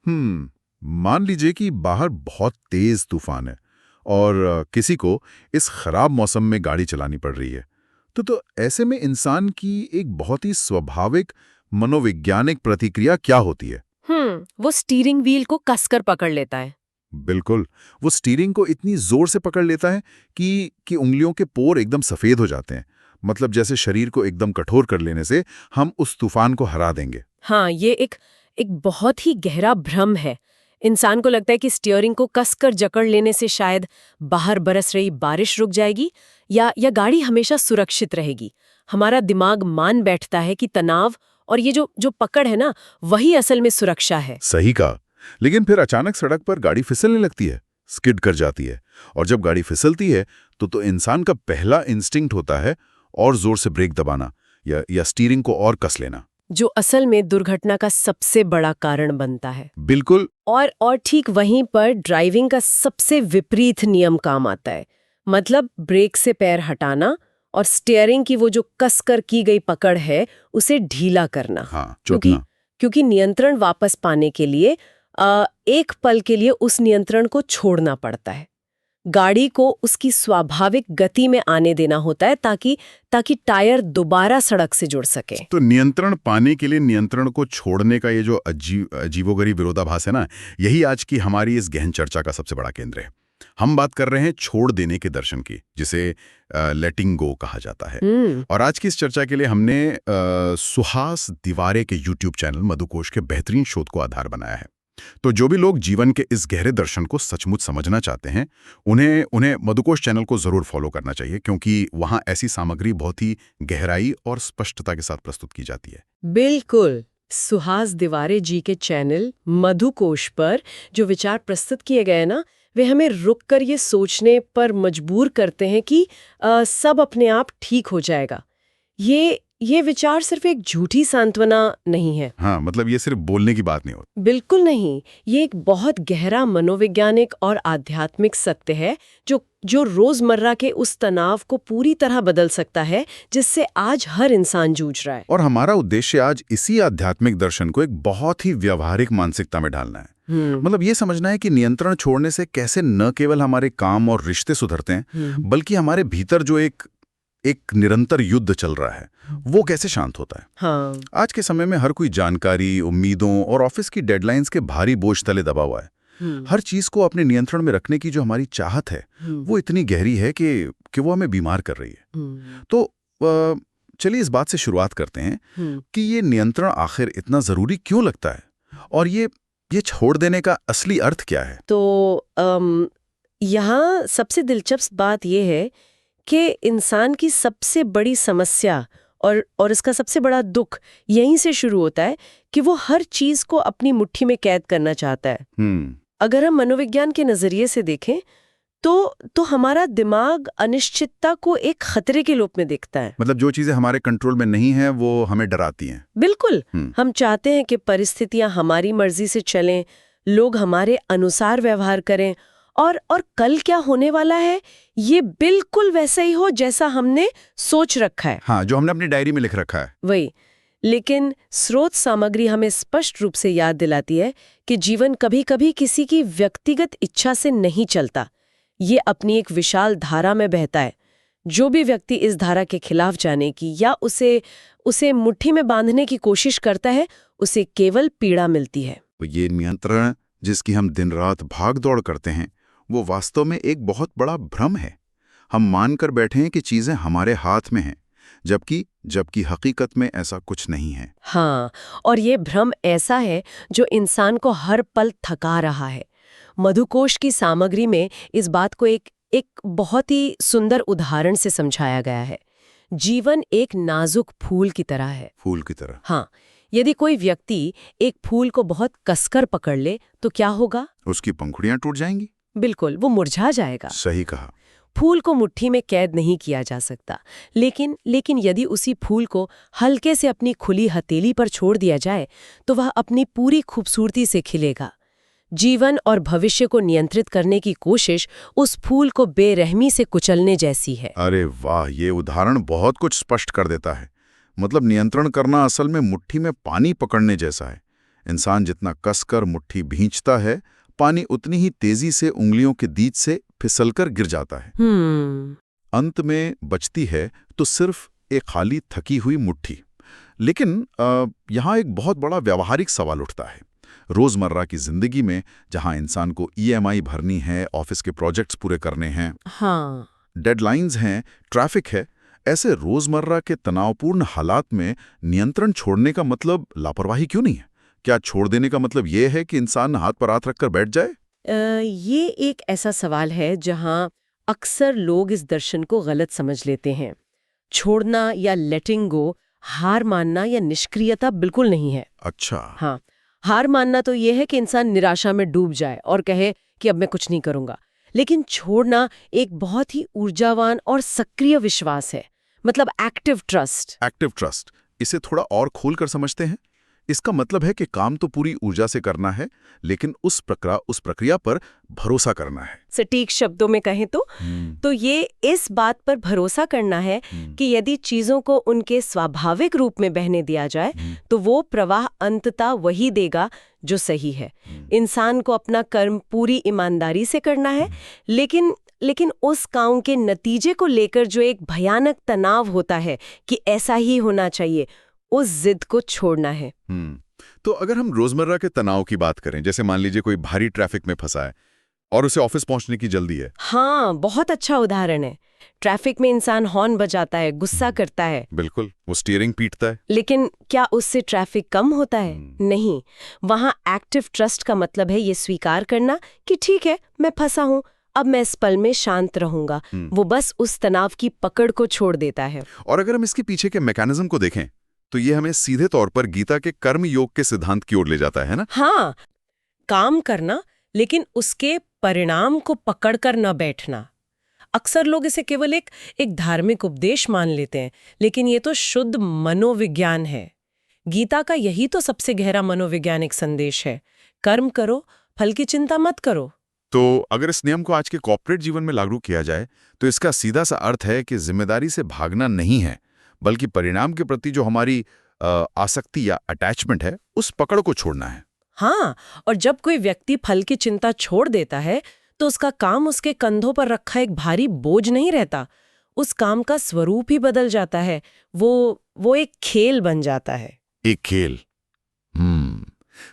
मान लीजिए कि बाहर बहुत तेज तूफान है और किसी को इस खराब मौसम में गाड़ी चलानी पड़ रही है। तो ऐसे में इंसान की एक बहुत ही स्वाभाविक मनोवैज्ञानिक प्रतिक्रिया क्या होती है? वो स्टीयरिंग व्हील को कसकर पकड़ लेता है। बिल्कुल, वो स्टीयरिंग को इतनी जोर से पकड़ लेता है कि उंगलियों के पोर एकदम सफेद हो जाते हैं। मतलब जैसे शरीर को एकदम कठोर कर लेने से हम उस तूफान को हरा देंगे। हाँ, ये एक बहुत ही गहरा भ्रम है। इंसान को लगता है कि स्टीयरिंग को कसकर जकड़ लेने से शायद बाहर बरस रही बारिश रुक जाएगी या गाड़ी हमेशा सुरक्षित रहेगी। हमारा दिमाग मान बैठता है कि तनाव और ये जो पकड़ है ना, वही असल में सुरक्षा है। सही कहा। लेकिन फिर अचानक सड़क पर गाड़ी फिसलने लगती है, स्किड कर जाती है। और जब गाड़ी फिसलती है तो इंसान का पहला इंस्टिंक्ट होता है और जोर से ब्रेक दबाना या स्टीयरिंग को और कस लेना, जो असल में दुर्घटना का सबसे बड़ा कारण बनता है। बिल्कुल। और ठीक वहीं पर ड्राइविंग का सबसे विपरीत नियम काम आता है। मतलब ब्रेक से पैर हटाना और स्टीयरिंग की वो जो कसकर की गई पकड़ है उसे ढीला करना। हाँ, क्योंकि नियंत्रण वापस पाने के लिए एक पल के लिए उस नियंत्रण को छोड़ना पड़ता है। गाड़ी को उसकी स्वाभाविक गति में आने देना होता है ताकि टायर दोबारा सड़क से जुड़ सके। तो नियंत्रण पाने के लिए नियंत्रण को छोड़ने का ये जो अजीबोगरीब विरोधाभास है ना, यही आज की हमारी इस गहन चर्चा का सबसे बड़ा केंद्र है। हम बात कर रहे हैं छोड़ देने के दर्शन की, जिसे लेटिंग गो कहा जाता है। और आज की इस चर्चा के लिए हमने सुहास दिवारे के यूट्यूब चैनल मधुकोश के बेहतरीन शोध को आधार बनाया है। तो जो भी लोग जीवन के इस गहरे दर्शन को सचमुच समझना चाहते हैं, उन्हें मधुकोश चैनल को जरूर फॉलो करना चाहिए, क्योंकि वहां ऐसी सामग्री बहुत ही गहराई और स्पष्टता के साथ प्रस्तुत की जाती है। बिल्कुल। सुहास दिवारे जी के चैनल मधुकोश पर जो विचार प्रस्तुत किए गए ना, वे हमें रुककर ये सोचने पर मजबूर करते हैं कि सब अपने आप ठीक हो जाएगा। ये विचार सिर्फ एक झूठी सांत्वना नहीं है। हाँ, मतलब ये सिर्फ बोलने की बात नहीं होती। बिल्कुल नहीं, ये एक बहुत गहरा मनोवैज्ञानिक और आध्यात्मिक सत्य है जो रोजमर्रा के उस तनाव को पूरी तरह बदल सकता है जिससे आज हर इंसान जूझ रहा है। और हमारा उद्देश्य आज इसी आध्यात्मिक दर्शन को एक बहुत ही व्यवहारिक मानसिकता में डालना है। मतलब ये समझना है कि नियंत्रण छोड़ने से कैसे न केवल हमारे काम और रिश्ते सुधरते हैं, बल्कि हमारे भीतर जो एक निरंतर युद्ध चल रहा है वो कैसे शांत होता है। हाँ। आज के समय में हर कोई जानकारी, उम्मीदों और ऑफिस की डेडलाइंस के भारी बोझ तले दबा हुआ है। हर चीज को अपने नियंत्रण में रखने की जो हमारी चाहत है वो इतनी गहरी है कि वो हमें बीमार कर रही है। तो चलिए इस बात से शुरुआत करते हैं कि ये नियंत्रण आखिर इतना जरूरी क्यों लगता है और ये छोड़ देने का असली अर्थ क्या है। तो यहाँ सबसे दिलचस्प बात यह है कि इंसान की सबसे बड़ी समस्या और इसका सबसे बड़ा दुख यहीं से शुरू होता है कि वो हर चीज को अपनी मुट्ठी में कैद करना चाहता है। अगर हम मनोविज्ञान के नजरिए से देखें तो हमारा दिमाग अनिश्चितता को एक खतरे के रूप में देखता है। मतलब जो चीजें हमारे कंट्रोल में नहीं है वो हमें डराती हैं। बिल्कुल। हम चाहते हैं कि परिस्थितियां हमारी मर्जी से चलें, लोग हमारे अनुसार व्यवहार करें और कल क्या होने वाला है ये बिल्कुल वैसा ही हो जैसा हमने सोच रखा है। हाँ, जो हमने अपनी डायरी में लिख रखा है वही। लेकिन स्रोत सामग्री हमें स्पष्ट रूप से याद दिलाती है कि जीवन कभी-कभी किसी की व्यक्तिगत इच्छा से नहीं चलता, ये अपनी एक विशाल धारा में बहता है। जो भी व्यक्ति इस धारा के खिलाफ जाने की या उसे मुट्ठी में बांधने की कोशिश करता है, उसे केवल पीड़ा मिलती है। तो ये नियंत्रण जिसकी हम दिन रात भाग दौड़ करते हैं वो वास्तव में एक बहुत बड़ा भ्रम है। हम मानकर बैठे हैं कि चीजें हमारे हाथ में हैं, जबकि हकीकत में ऐसा कुछ नहीं है। हाँ, और ये भ्रम ऐसा है जो इंसान को हर पल थका रहा है। मधुकोश की सामग्री में इस बात को एक बहुत ही सुंदर उदाहरण से समझाया गया है। जीवन एक नाजुक फूल की तरह है। फूल की तरह? हाँ। यदि कोई व्यक्ति एक फूल को बहुत कसकर पकड़ ले तो क्या होगा? उसकी पंखुड़ियां टूट जाएंगी। बिल्कुल, वो मुरझा जाएगा। सही कहा। फूल को मुट्ठी में कैद नहीं किया जा सकता, लेकिन यदि उसी फूल को हल्के से अपनी खुली हथेली पर छोड़ दिया जाए तो वह अपनी पूरी खूबसूरती से खिलेगा। जीवन और भविष्य को नियंत्रित करने की कोशिश उस फूल को बेरहमी से कुचलने जैसी है। अरे वाह, ये उदाहरण बहुत कुछ स्पष्ट कर देता है। मतलब नियंत्रण करना असल में मुट्ठी में पानी पकड़ने जैसा है। इंसान जितना कसकर मुट्ठी भींचता है, पानी उतनी ही तेजी से उंगलियों के बीच से फिसलकर गिर जाता है। अंत में बचती है तो सिर्फ एक खाली थकी हुई मुट्ठी। लेकिन यहाँ एक बहुत बड़ा व्यावहारिक सवाल उठता है। रोजमर्रा की जिंदगी में जहाँ इंसान को ईएमआई भरनी है, ऑफिस के प्रोजेक्ट्स पूरे करने हैं, हाँ, डेडलाइंस हैं, ट्रैफिक है, ऐसे रोजमर्रा के तनावपूर्ण हालात में नियंत्रण छोड़ने का मतलब लापरवाही क्यों नहीं है? क्या छोड़ देने का मतलब ये है कि इंसान हाथ पर हाथ रखकर बैठ जाए? ये एक ऐसा सवाल है जहां अक्सर लोग इस दर्शन को गलत समझ लेते हैं। छोड़ना या लेटिंग गो, हार मानना या निष्क्रियता बिल्कुल नहीं है। अच्छा। हाँ, हार मानना तो ये है कि इंसान निराशा में डूब जाए और कहे कि अब मैं कुछ नहीं करूंगा। लेकिन छोड़ना एक बहुत ही ऊर्जावान और सक्रिय विश्वास है, मतलब एक्टिव ट्रस्ट। एक्टिव ट्रस्ट, इसे थोड़ा और खोल कर समझते हैं। इसका मतलब है कि काम तो पूरी ऊर्जा से करना है, लेकिन उस प्रक्रिया पर भरोसा करना है। सटीक शब्दों में कहें तो ये इस बात पर भरोसा करना है कि यदि चीजों को उनके स्वाभाविक रूप में बहने दिया जाए तो वो प्रवाह अंततः वही देगा जो सही है। इंसान को अपना कर्म पूरी ईमानदारी से करना है, लेकिन उस काम के नतीजे को लेकर जो एक भयानक तनाव होता है कि ऐसा ही होना चाहिए, उस जिद को छोड़ना है। तो अगर हम रोजमर्रा के तनाव की बात करें, जैसे मान लीजिए कोई भारी ट्रैफिक में फंसा है और उसे ऑफिस पहुंचने की जल्दी है। हाँ, बहुत अच्छा उदाहरण है। ट्रैफिक में इंसान हॉर्न बजाता है, गुस्सा करता है। बिल्कुल, वो स्टीयरिंग पीटता है। लेकिन क्या उससे ट्रैफिक कम होता है? नहीं। वहाँ एक्टिव ट्रस्ट का मतलब है ये स्वीकार करना कि ठीक है, मैं फंसा हूँ, अब मैं इस पल में शांत रहूंगा। वो बस उस तनाव की पकड़ को छोड़ देता है। और अगर हम इसके पीछे के मैकेनिज्म को देखें तो ये हमें सीधे तौर पर गीता के कर्म योग के सिद्धांत की ओर ले जाता है ना? हाँ, काम करना लेकिन उसके परिणाम को पकड़कर न बैठना। अक्सर लोग इसे केवल एक धार्मिक उपदेश मान लेते हैं, लेकिन ये तो शुद्ध मनोविज्ञान है। गीता का यही तो सबसे गहरा मनोवैज्ञानिक संदेश है। कर्म करो, फल की चिंता मत करो। तो अगर इस नियम को आज के कॉर्पोरेट जीवन में लागू किया जाए तो इसका सीधा सा अर्थ है कि जिम्मेदारी से भागना नहीं है, बल्कि परिणाम के प्रति जो हमारी आसक्ति या अटैचमेंट है, उस पकड़ को छोड़ना है। हाँ, और जब कोई व्यक्ति फल की चिंता छोड़ देता है तो उसका काम उसके कंधों पर रखा एक भारी बोझ नहीं रहता। उस काम का स्वरूप ही बदल जाता है। वो एक खेल बन जाता है। एक खेल।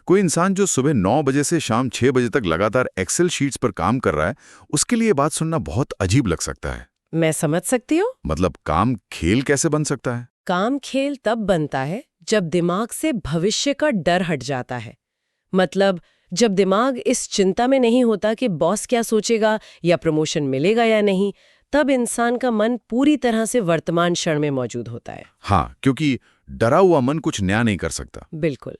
कोई इंसान जो सुबह 9 बजे से शाम 6 बजे तक लगातार एक्सेल शीट्स पर काम कर रहा है, उसके लिए बात सुनना बहुत अजीब लग सकता है। मैं समझ सकती हूँ। मतलब काम खेल कैसे बन सकता है? काम खेल तब बनता है जब दिमाग से भविष्य का डर हट जाता है। मतलब जब दिमाग इस चिंता में नहीं होता कि बॉस क्या सोचेगा या प्रमोशन मिलेगा या नहीं, तब इंसान का मन पूरी तरह से वर्तमान क्षण में मौजूद होता है। हाँ, क्योंकि डरा हुआ मन कुछ नया नहीं कर सकता। बिल्कुल।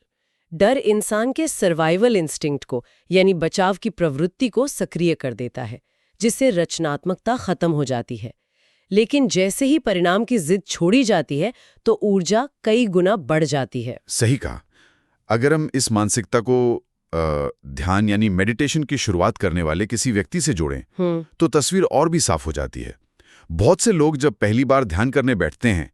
डर इंसान के सर्वाइवल इंस्टिंक्ट को, यानी बचाव की प्रवृत्ति को सक्रिय कर देता है, जिससे रचनात्मकता खत्म हो जाती है। लेकिन जैसे ही परिणाम की जिद छोड़ी जाती है तो ऊर्जा कई गुना बढ़ जाती है। सही कहा। अगर हम इस मानसिकता को ध्यान यानी मेडिटेशन की शुरुआत करने वाले किसी व्यक्ति से जोड़ें तो तस्वीर और भी साफ हो जाती है। बहुत से लोग जब पहली बार ध्यान करने बैठते हैं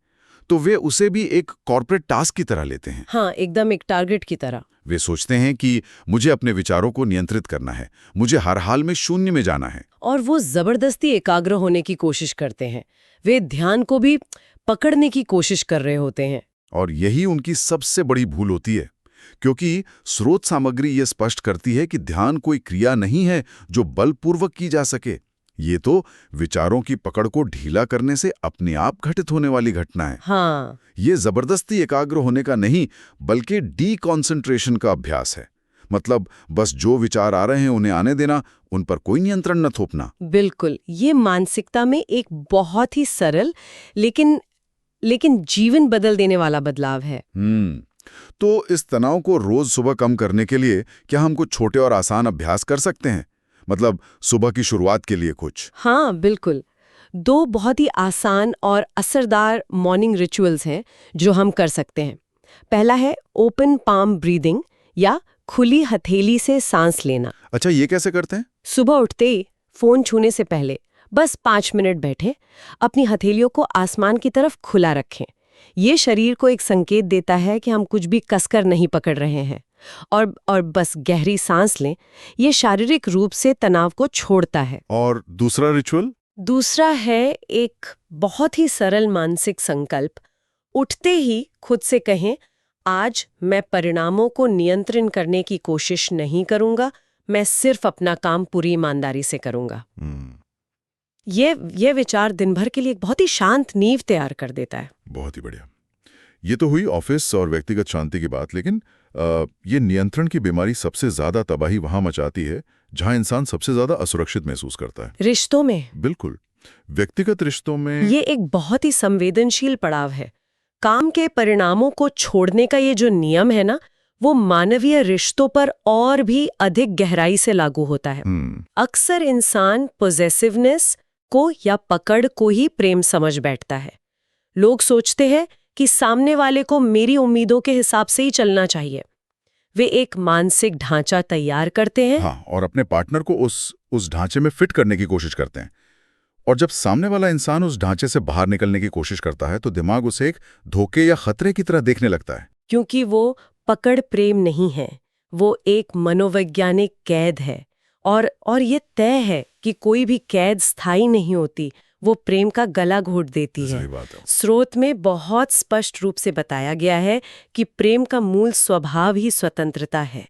तो वे उसे भी एक कॉर्पोरेट टास्क की तरह लेते हैं। हाँ, एकदम एक टारगेट की तरह। वे सोचते हैं कि मुझे अपने विचारों को नियंत्रित करना है, मुझे हर हाल में शून्य में जाना है। और वो जबरदस्ती एकाग्र होने की कोशिश करते हैं। वे ध्यान को भी पकड़ने की कोशिश कर रहे होते हैं। और यही उनकी सबसे बड़ी भूल होती है, क्योंकि स्रोत सामग्री ये स्पष्ट करती है कि ध्यान कोई क्रिया नहीं है जो बलपूर्वक की जा सके। ये तो विचारों की पकड़ को ढीला करने से अपने आप घटित होने वाली घटना है। हाँ, ये जबरदस्ती एकाग्र होने का नहीं, बल्कि डीकॉन्सेंट्रेशन का अभ्यास है। मतलब बस जो विचार आ रहे हैं उन्हें आने देना, उन पर कोई नियंत्रण न थोपना। बिल्कुल। ये मानसिकता में एक बहुत ही सरल लेकिन जीवन बदल देने वाला बदलाव है। तो इस तनाव को रोज सुबह कम करने के लिए क्या हम कुछ छोटे और आसान अभ्यास कर सकते हैं? मतलब सुबह की शुरुआत के लिए कुछ? हाँ, बिल्कुल। 2 बहुत ही आसान और असरदार मॉर्निंग रिचुअल्स हैं जो हम कर सकते हैं। पहला है ओपन पाम ब्रीदिंग या खुली हथेली से सांस लेना। अच्छा, ये कैसे करते हैं? सुबह उठते ही फोन छूने से पहले बस 5 मिनट बैठे अपनी हथेलियों को आसमान की तरफ खुला रखें। ये शरीर को एक संकेत देता है कि हम कुछ भी कसकर नहीं पकड़ रहे हैं। और बस गहरी सांस लें, ये शारीरिक रूप से तनाव को छोड़ता है। और दूसरा रिचुअल? दूसरा है एक बहुत ही सरल मानसिक संकल्प। उठते ही खुद से कहें, आज मैं परिणामों को नियंत्रण करने की कोशिश नहीं करूंगा, मैं सिर्फ अपना काम पूरी ईमानदारी से करूंगा। ये विचार दिन भर के लिए एक बहुत ही शांत नींव तैयार कर देता है। बहुत ही बढ़िया। ये तो हुई ऑफिस और व्यक्तिगत शांति की बात, लेकिन ये नियंत्रण की बीमारी सबसे ज्यादा तबाही वहां मचाती है जहां इंसान सबसे ज्यादा असुरक्षित महसूस करता है। रिश्तों में। बिल्कुल, व्यक्तिगत रिश्तों में ये एक बहुत ही संवेदनशील पड़ाव है। काम के परिणामों को छोड़ने का ये जो नियम है ना, वो मानवीय रिश्तों पर और भी अधिक गहराई से लागू होता है। अक्सर इंसान पॉसेसिवनेस को या पकड़ को ही प्रेम समझ बैठता है। लोग सोचते हैं कि सामने वाले को मेरी उम्मीदों के हिसाब से ही चलना चाहिए। वे एक मानसिक ढांचा तैयार करते हैं। हाँ, और अपने पार्टनर को उस ढांचे में फिट करने की कोशिश करते हैं। और जब सामने वाला इंसान उस ढांचे से बाहर निकलने की कोशिश करता है तो दिमाग उसे एक धोखे या खतरे की तरह देखने लगता है। क्योंकि वो पकड़ प्रेम नहीं है, वो एक मनोवैज्ञानिक कैद है। और ये तय है कि कोई भी कैद स्थायी नहीं होती, वो प्रेम का गला घोट देती है। सही बात है। स्रोत में बहुत स्पष्ट रूप से बताया गया है कि प्रेम का मूल स्वभाव ही स्वतंत्रता है।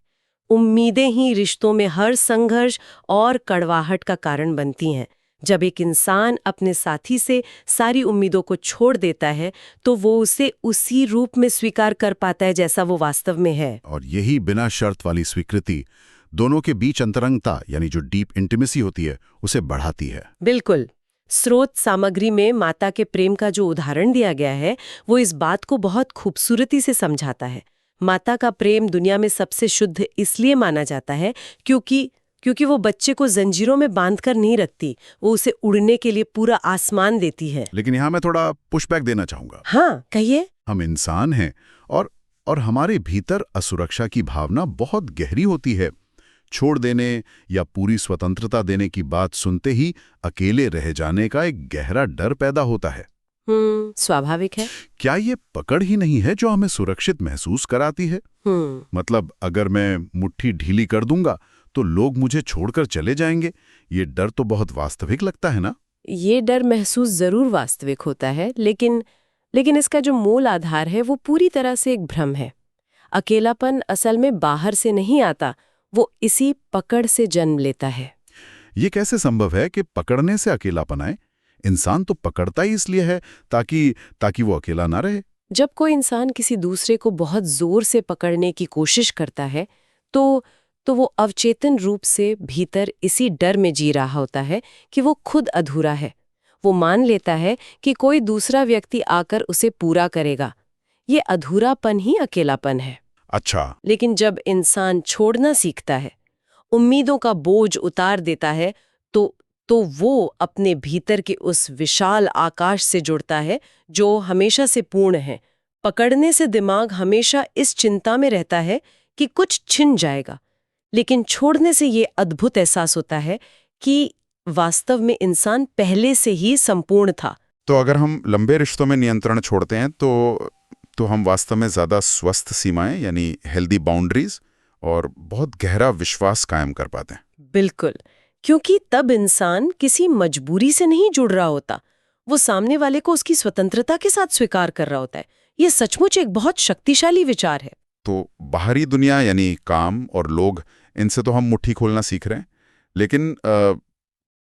उम्मीदें ही रिश्तों में हर संघर्ष और कड़वाहट का कारण बनती हैं। जब एक इंसान अपने साथी से सारी उम्मीदों को छोड़ देता है तो वो उसे उसी रूप में स्वीकार कर पाता है जैसा वो वास्तव में है। और यही बिना शर्त वाली स्वीकृति दोनों के बीच अंतरंगता यानी जो डीप इंटीमेसी होती है उसे बढ़ाती है। बिल्कुल। स्रोत सामग्री में माता के प्रेम का जो उदाहरण दिया गया है वो इस बात को बहुत खूबसूरती से समझाता है। माता का प्रेम दुनिया में सबसे शुद्ध इसलिए माना जाता है क्योंकि वो बच्चे को जंजीरों में बांधकर नहीं रखती, वो उसे उड़ने के लिए पूरा आसमान देती है। लेकिन यहाँ मैं थोड़ा पुशबैक देना चाहूंगा। हाँ, कहिए। हम इंसान हैं और हमारे भीतर असुरक्षा की भावना बहुत गहरी होती है। छोड़ देने या पूरी स्वतंत्रता देने की बात सुनते ही अकेले रह जाने का एक गहरा डर पैदा होता है। स्वाभाविक है। क्या ये पकड़ ही नहीं है जो हमें सुरक्षित महसूस कराती है? मतलब अगर मैं मुट्ठी ढीली कर दूंगा तो लोग मुझे छोड़कर चले जाएंगे, ये डर तो बहुत वास्तविक लगता है ना? ये डर महसूस जरूर वास्तविक होता है, लेकिन इसका जो मूल आधार है वो पूरी तरह से एक भ्रम है। अकेलापन असल में बाहर से नहीं आता, वो इसी पकड़ से जन्म लेता है। ये कैसे संभव है कि पकड़ने से अकेलापन आए? इंसान तो पकड़ता ही इसलिए है ताकि वो अकेला ना रहे। जब कोई इंसान किसी दूसरे को बहुत जोर से पकड़ने की कोशिश करता है तो वो अवचेतन रूप से भीतर इसी डर में जी रहा होता है कि वो खुद अधूरा है। वो मान लेता है कि कोई दूसरा व्यक्ति आकर उसे पूरा करेगा। ये अधूरापन ही अकेलापन है। अच्छा। लेकिन जब इंसान छोड़ना सीखता है, उम्मीदों का बोझ उतार देता है, तो वो अपने भीतर के उस विशाल आकाश से जुड़ता है जो हमेशा से पूर्ण है। पकड़ने से दिमाग हमेशा इस चिंता में रहता है कि कुछ छिन जाएगा, लेकिन छोड़ने से ये अद्भुत एहसास होता है कि वास्तव में इंसान पहले से ही संपूर्ण था। तो अगर हम लंबे रिश्तों में नियंत्रण छोड़ते हैं तो हम वास्तव में ज्यादा स्वस्थ सीमाएं यानी हेल्दी बाउंड्रीज और बहुत गहरा विश्वास कायम कर पाते हैं। बिल्कुल, क्योंकि तब इंसान किसी मजबूरी से नहीं जुड़ रहा होता, वो सामने वाले को उसकी स्वतंत्रता के साथ स्वीकार कर रहा होता है। ये सचमुच एक बहुत शक्तिशाली विचार है। तो बाहरी दुनिया यानी काम और लोग, इनसे तो हम मुट्ठी खोलना सीख रहे हैं, लेकिन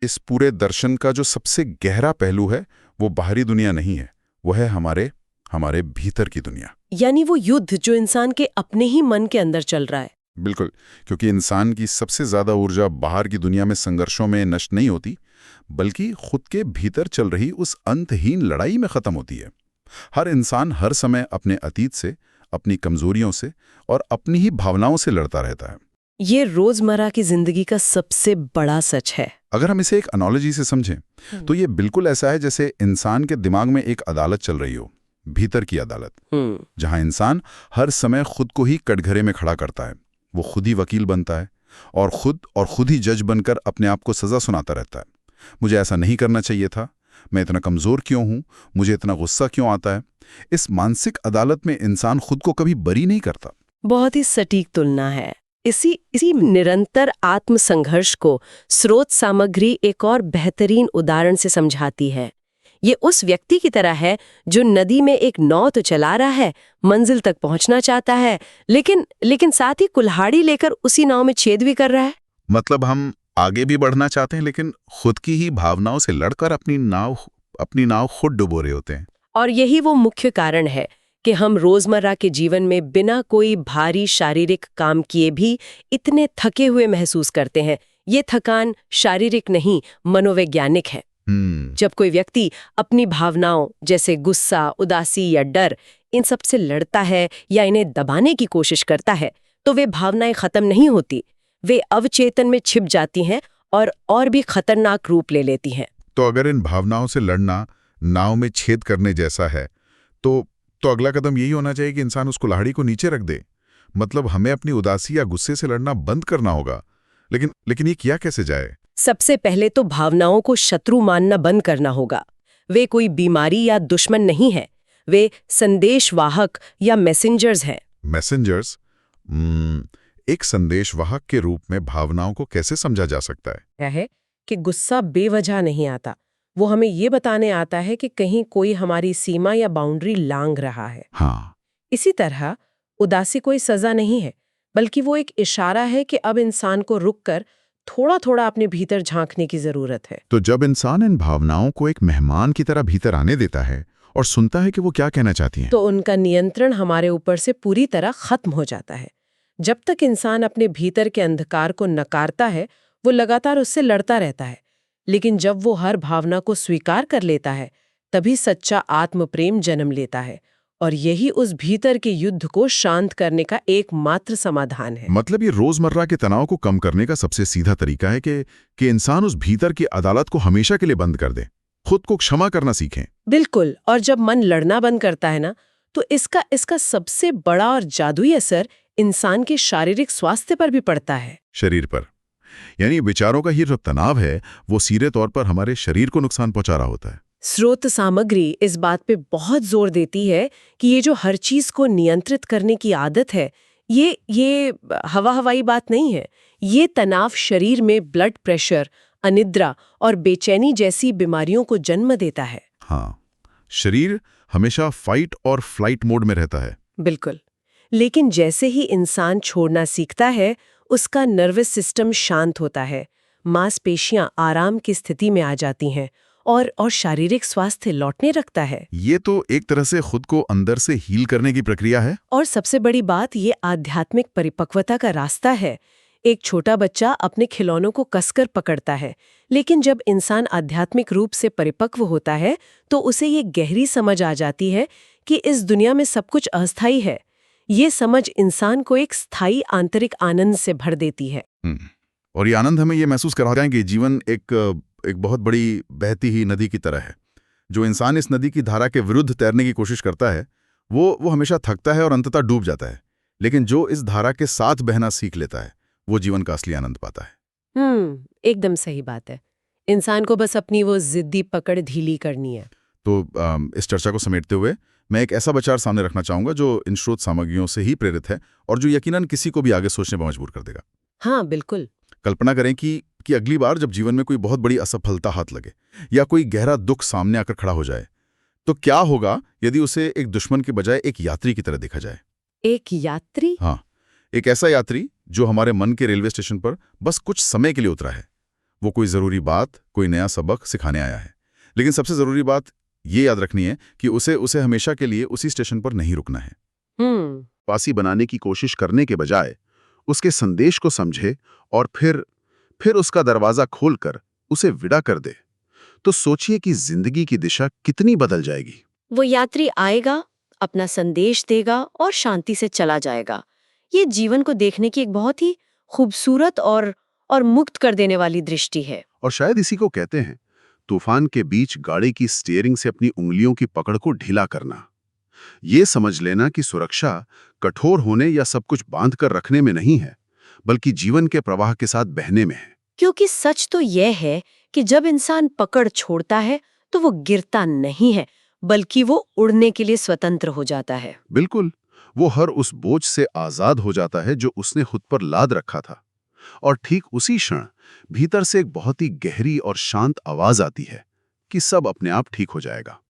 इस पूरे दर्शन का जो सबसे गहरा पहलू है वो बाहरी दुनिया नहीं है, वो है हमारे भीतर की दुनिया। यानी वो युद्ध जो इंसान के अपने ही मन के अंदर चल रहा है। बिल्कुल, क्योंकि इंसान की सबसे ज्यादा ऊर्जा बाहर की दुनिया में संघर्षों में नष्ट नहीं होती, बल्कि खुद के भीतर चल रही उस अंतहीन लड़ाई में खत्म होती है। हर इंसान हर समय अपने अतीत से, अपनी कमजोरियों से और अपनी ही भावनाओं से लड़ता रहता है। ये रोजमर्रा की जिंदगी का सबसे बड़ा सच है। अगर हम इसे एक एनालॉजी से समझें तो ये बिल्कुल ऐसा है जैसे इंसान के दिमाग में एक अदालत चल रही हो, भीतर की अदालत, जहां इंसान हर समय खुद को ही कटघरे में खड़ा करता है। वो खुद ही वकील बनता है और खुद ही जज बनकर अपने आप को सजा सुनाता रहता है। मुझे ऐसा नहीं करना चाहिए था, मैं इतना कमजोर क्यों हूं, मुझे इतना गुस्सा क्यों आता है। इस मानसिक अदालत में इंसान खुद को कभी बरी नहीं करता। बहुत ही सटीक तुलना है। इसी निरंतर आत्मसंघर्ष को स्रोत सामग्री एक और बेहतरीन उदाहरण से समझाती है। ये उस व्यक्ति की तरह है जो नदी में एक नाव तो चला रहा है, मंजिल तक पहुंचना चाहता है, लेकिन साथ ही कुल्हाड़ी लेकर उसी नाव में छेद भी कर रहा है। मतलब हम आगे भी बढ़ना चाहते हैं, लेकिन खुद की ही भावनाओं से लड़कर अपनी नाव खुद डुबो रहे होते हैं। और यही वो मुख्य कारण है कि हम रोजमर्रा के जीवन में बिना कोई भारी शारीरिक काम किए भी इतने थके हुए महसूस करते हैं। ये थकान शारीरिक नहीं, मनोवैज्ञानिक है। जब कोई व्यक्ति अपनी भावनाओं जैसे गुस्सा, उदासी या डर, इन सब से लड़ता है या इन्हें दबाने की कोशिश करता है, तो वे भावनाएं खत्म नहीं होती, वे अवचेतन में छिप जाती हैं और भी खतरनाक रूप ले लेती हैं। तो अगर इन भावनाओं से लड़ना नाव में छेद करने जैसा है, तो अगला कदम यही होना चाहिए कि इंसान उस कुल्हाड़ी को नीचे रख दे। मतलब हमें अपनी उदासी या गुस्से से लड़ना बंद करना होगा। लेकिन ये किया कैसे जाए? सबसे पहले तो भावनाओं को शत्रु मानना बंद करना होगा। वे कोई बीमारी या दुश्मन नहीं है, वे संदेशवाहक या मैसेंजर्स हैं। मैसेंजर्स? एक संदेशवाहक के रूप में भावनाओं को कैसे समझा जा सकता है? क्या है कि गुस्सा बेवजह नहीं आता, वो हमें ये बताने आता है कि कहीं कोई हमारी सीमा या बाउंड्री लांघ रहा है। हाँ। इसी तरह उदासी कोई सजा नहीं है, बल्कि वो एक इशारा है कि अब इंसान को रुककर थोड़ा थोड़ा अपने भीतर झांकने की जरूरत है। तो जब इंसान इन भावनाओं को एक मेहमान की तरह भीतर आने देता है और सुनता है कि वो क्या कहना चाहती हैं, तो उनका नियंत्रण हमारे ऊपर से पूरी तरह खत्म हो जाता है। जब तक इंसान अपने भीतर के अंधकार को नकारता है, वो लगातार उससे लड़ता रहता है। लेकिन जब वो हर भावना को स्वीकार कर लेता है, तभी सच्चा आत्मप्रेम जन्म लेता है, और यही उस भीतर के युद्ध को शांत करने का एकमात्र समाधान है। मतलब ये रोजमर्रा के तनाव को कम करने का सबसे सीधा तरीका है कि इंसान उस भीतर की अदालत को हमेशा के लिए बंद कर दे, खुद को क्षमा करना सीखें। बिल्कुल। और जब मन लड़ना बंद करता है ना, तो इसका सबसे बड़ा और जादुई असर इंसान के शारीरिक स्वास्थ्य पर भी पड़ता है। शरीर पर? यानी विचारों का ही जो तनाव है, वो सीधे तौर पर हमारे शरीर को नुकसान पहुंचा रहा होता है। स्रोत सामग्री इस बात पे बहुत जोर देती है कि ये जो हर चीज को नियंत्रित करने की आदत है, ये हवाई बात नहीं है। ये तनाव शरीर में ब्लड प्रेशर, अनिद्रा और बेचैनी जैसी बीमारियों को जन्म देता है। हाँ, शरीर हमेशा फाइट और फ्लाइट मोड में रहता है। बिल्कुल। लेकिन जैसे ही इंसान छोड़ना सीखता है, उसका नर्वस सिस्टम शांत होता है, मांसपेशियां आराम की स्थिति में आ जाती हैं और शारीरिक स्वास्थ्य लौटने लगता है। ये तो एक तरह से खुद को अंदर से हील करने की प्रक्रिया है। और सबसे बड़ी बात, ये आध्यात्मिक परिपक्वता का रास्ता है। एक छोटा बच्चा अपने खिलौनों को कसकर पकड़ता है, लेकिन जब इंसान आध्यात्मिक रूप से परिपक्व होता है, तो उसे ये गहरी समझ आ जाती है कि इस दुनिया में सब कुछ अस्थायी है। ये समझ इंसान को एक स्थायी आंतरिक आनंद से भर देती है। और ये आनंद हमें ये महसूस कराता है कि जीवन एक बहुत बड़ी बहती ही नदी की तरह है। जो इंसान इस नदी की धारा के विरुद्ध तैरने की कोशिश करता है, वो हमेशा थकता है और अंततः डूब जाता है। लेकिन जो इस धारा के साथ बहना सीख लेता है, वो जीवन का असली आनंद पाता है। एकदम सही बात है। इंसान को बस अपनी वो जिद्दी पकड़ ढीली करनी है। तो इस चर्चा को समेटते हुए मैं एक ऐसा विचार सामने रखना चाहूंगा जो इन स्रोत सामग्रियों से ही प्रेरित है और जो यकीनन किसी को भी आगे सोचने पर मजबूर कर देगा। हाँ, बिल्कुल। कल्पना करें कि अगली बार जब जीवन में कोई बहुत बड़ी असफलता हाथ लगे या कोई गहरा दुख सामने आकर खड़ा हो जाए, तो क्या होगा यदि उसे एक दुश्मन के बजाय एक यात्री की तरह देखा जाए? एक यात्री? हाँ, एक ऐसा यात्री जो हमारे मन के रेलवे स्टेशन पर बस कुछ समय के लिए उतरा है। वो कोई जरूरी बात, कोई नया सबक सिखाने आया है। लेकिन सबसे जरूरी बात ये याद रखनी है कि उसे हमेशा के लिए उसी स्टेशन पर नहीं रुकना है। पासी बनाने की कोशिश करने के बजाय उसके संदेश को समझे और फिर उसका दरवाजा खोलकर उसे विदा कर दे, तो सोचिए कि जिंदगी की दिशा कितनी बदल जाएगी। वो यात्री आएगा, अपना संदेश देगा और शांति से चला जाएगा। ये जीवन को देखने की एक बहुत ही खूबसूरत और मुक्त कर देने वाली दृष्टि है। और शायद इसी को कहते हैं तूफान के बीच गाड़ी की स्टीयरिंग से अपनी उंगलियों की पकड़ को ढीला करना। ये समझ लेना कि सुरक्षा कठोर होने या सब कुछ बांध कर रखने में नहीं है, बल्कि जीवन के प्रवाह के साथ बहने में है। क्योंकि सच तो यह है कि जब इंसान पकड़ छोड़ता है तो वो गिरता नहीं है, बल्कि वो उड़ने के लिए स्वतंत्र हो जाता है। बिल्कुल, वो हर उस बोझ से आजाद हो जाता है जो उसने खुद पर लाद रखा था। और ठीक उसी क्षण भीतर से एक बहुत ही गहरी और शांत आवाज आती है कि सब अपने आप ठीक हो जाएगा।